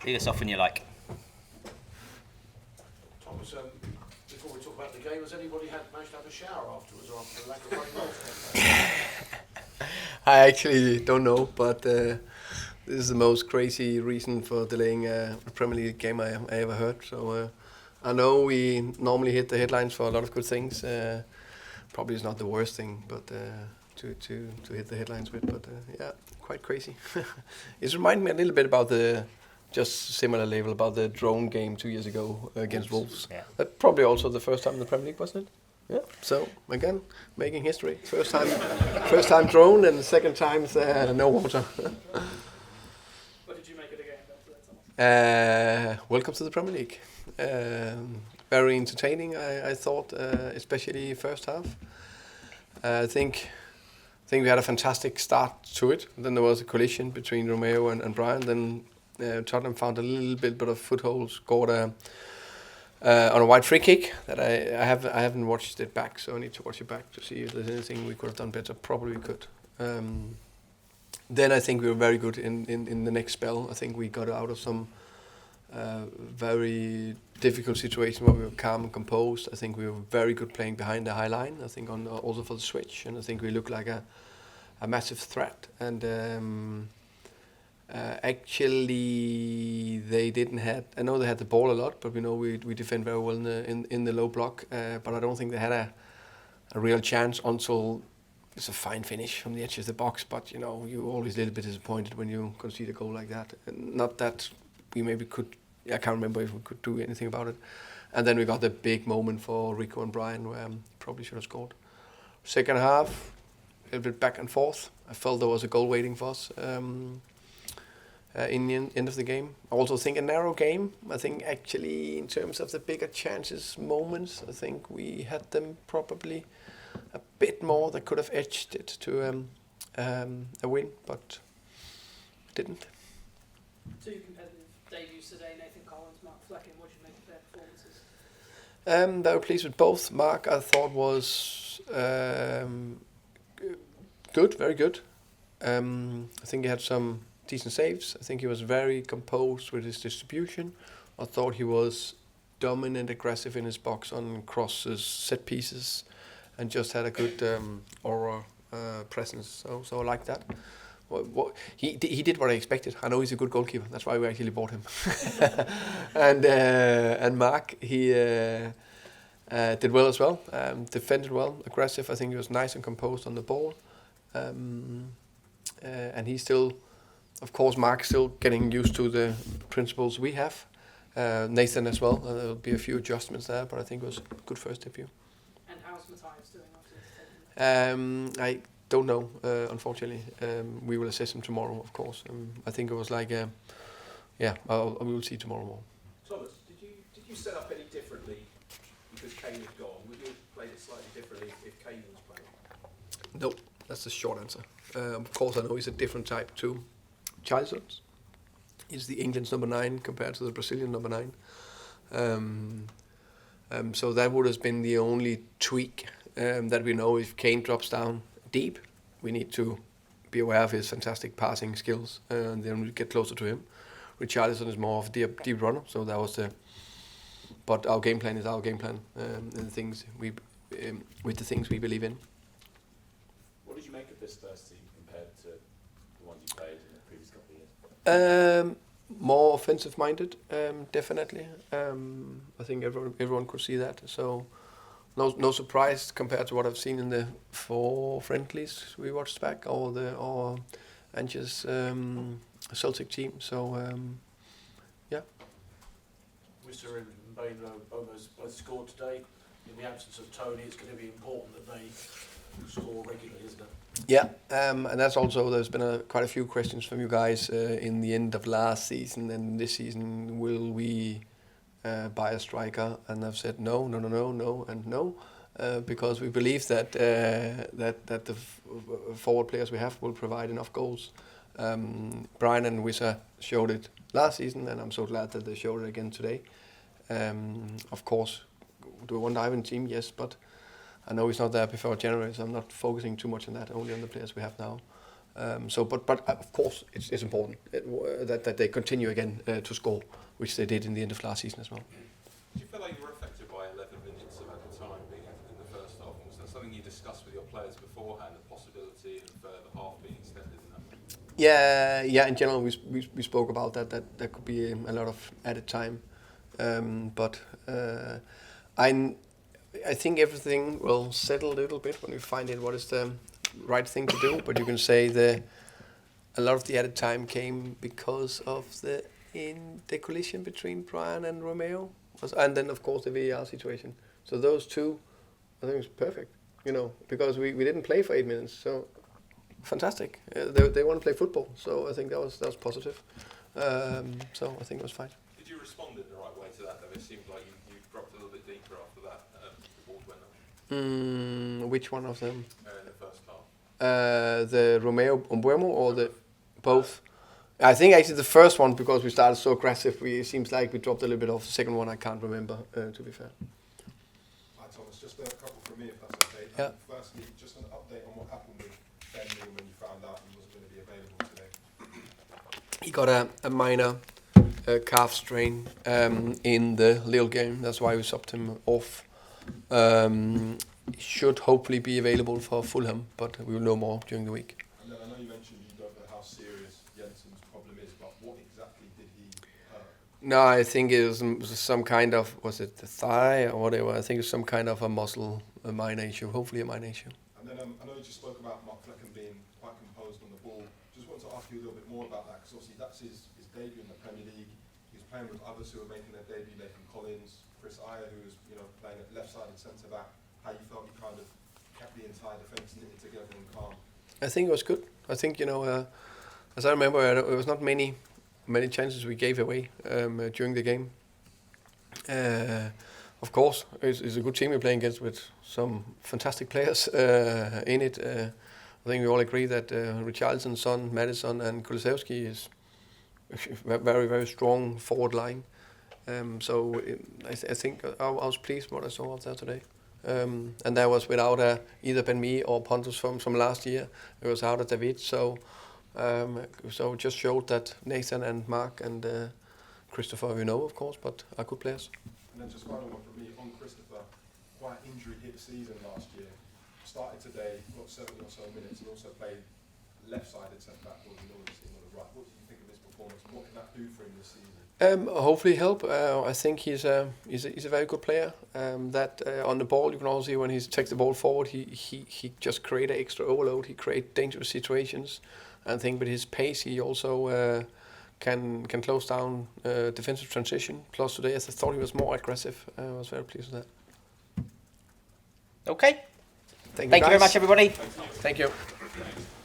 Lead us off when you like. Thomas, before we talk about the game, has anybody managed to have a shower afterwards or after a lack of rain? I actually don't know, but this is the most crazy reason for delaying a Premier League game I ever heard. So I know we normally hit the headlines for a lot of good things. Probably it's not the worst thing, but to hit the headlines with. But yeah, quite crazy. It reminded me a little bit about the just similar level about the drone game 2 years ago against Wolves. Yeah. That probably also the first time in the Premier League, wasn't it? Yeah. So again, making history. First time drone, and the second time no water. What did you make of the game after that, Thomas? Welcome to the Premier League. Very entertaining, I thought, especially first half. I think we had a fantastic start to it. Then there was a collision between Romeo and Brian. Then Tottenham found a little bit of foothold, scored on a wide free kick that I haven't watched it back, so I need to watch it back to see if there's anything we could have done better. Probably we could. Then I think we were very good in the next spell. I think we got out of some very difficult situation where we were calm and composed. I think we were very good playing behind the high line. I think also for the switch, and I think we looked like a massive threat. And actually, they didn't have. I know they had the ball a lot, but we know we defend very well in the low block. But I don't think they had a real chance until it's a fine finish from the edge of the box. But you know, you're always a little bit disappointed when you concede a goal like that. And not that we maybe could. I can't remember if we could do anything about it. And then we got the big moment for Rico and Brian where probably should have scored. Second half, a little bit back and forth. I felt there was a goal waiting for us. In the end of the game. I also think a narrow game. I think actually in terms of the bigger chances, moments, I think we had them probably a bit more that could have edged it to a win, but didn't. Two competitive debuts today, Nathan Collins, Mark Flecken. What did you make of their performances? Very pleased with both. Mark, I thought was good, very good. I think he had some decent saves. I think he was very composed with his distribution. I thought he was dominant, aggressive in his box on crosses, set pieces, and just had a good aura presence. So I like that. He did what I expected. I know he's a good goalkeeper. That's why we actually bought him. And Mark, he did well as well. Defended well, aggressive. I think he was nice and composed on the ball. And he's still. Of course, Mark's still getting used to the principles we have. Nathan as well. There'll be a few adjustments there, but I think it was a good first debut. And how's Matthias doing after his taking? I don't know, unfortunately. We will assess him tomorrow, of course. I think it was like, we will see tomorrow more. Thomas, did you set up any differently because Kane had gone? Would you have played it slightly differently if Kane was playing? No, that's the short answer. Of course, I know he's a different type too. Charleston's is the England's number 9 compared to the Brazilian number 9. So that would have been the only tweak that we know. If Kane drops down deep, we need to be aware of his fantastic passing skills, and then we get closer to him. Richarlison is more of a deep runner, so that was the. But our game plan is our game plan, and the things we with the things we believe in. What did you make of this first team compared to the ones you played in the previous couple of years? More offensive minded, definitely. I think everyone could see that. So no surprise compared to what I've seen in the 4 friendlies we watched back, or Ange's Celtic team. So yeah. Worcester and Bain both scored today. In the absence of Tony, it's going to be important that they score regularly, isn't it? Yeah, and that's also, there's been quite a few questions from you guys in the end of last season and this season. Will we buy a striker? And I've said no, and no, because we believe that the forward players we have will provide enough goals. Brian and Wissa showed it last season, and I'm so glad that they showed it again today. Of course, do we want Ivan team? Yes, but I know he's not there before January, so I'm not focusing too much on that, only on the players we have now. But of course, it's important that they continue again to score, which they did in the end of last season as well. Do you feel like you were affected by 11 minutes of added time being in the first half? Was that something you discussed with your players beforehand, the possibility of the half being extended in that way? Yeah. In general, we spoke about that there could be a lot of added time, but I think everything will settle a little bit when we find out what is the right thing to do. But you can say a lot of the added time came because of the collision between Brian and Romeo, and then of course the VAR situation. So those two, I think it's perfect, because we didn't play for 8 minutes. So fantastic. They want to play football. So I think that was positive. So I think it was fine. Did you respond in the right way to that, though? It seemed like you dropped a little bit deeper after that. The ball went up. Which one of them? In the first half. The Romeo Umbuemo or the both? I think actually the first one, because we started so aggressive, it seems like we dropped a little bit off. The second one I can't remember, to be fair. Hi Thomas, just a couple from me if that's okay. Yeah. Firstly, just an update on what happened with Ben Neal when you found out he wasn't going to be available today. He got a minor calf strain in the Lille game. That's why we subbed him off. He should hopefully be available for Fulham, but we will know more during the week. And then I know you mentioned you don't know how serious Jensen's problem is, but what exactly did he hurt? No, I think it was some kind of, was it the thigh or whatever? I think it's some kind of a muscle, a minor issue, hopefully a minor issue. And then I know you just spoke about Mark Flecken being quite composed on the ball. Just wanted to ask you a little bit more about that, because obviously that's his debut in the Premier League. He's playing with others who are making their debut, Nathan Collins, Chris Ayer, who was playing at left-sided centre-back. How you felt he kind of kept the entire defence knitted together and calm? I think it was good. I think, as I remember, it was not many chances we gave away during the game. Of course, it's a good team we're playing against with some fantastic players in it. I think we all agree that Richarlison, Son, Maddison and Kulusevski is a very, very strong forward line. I think I was pleased with what I saw out there today. And that was without either Ben Mee or Pontus from last year. It was out of David. So it just showed that Nathan and Mark and Christopher, of course, but are good players. And then just final one from me on Christopher. Quite injury hit season last year. Started today, got 70 or so minutes, and also played left-sided centre-back or the right. What do you think of his performance? What can that do for him this season? Hopefully help. I think he's a very good player. That on the ball, you can also see when he takes the ball forward, he just creates an extra overload. He creates dangerous situations. I think with his pace, he also can close down defensive transition. Plus today, I thought he was more aggressive. I was very pleased with that. Okay. Thank you very guys. much, everybody. Thank you. Thanks.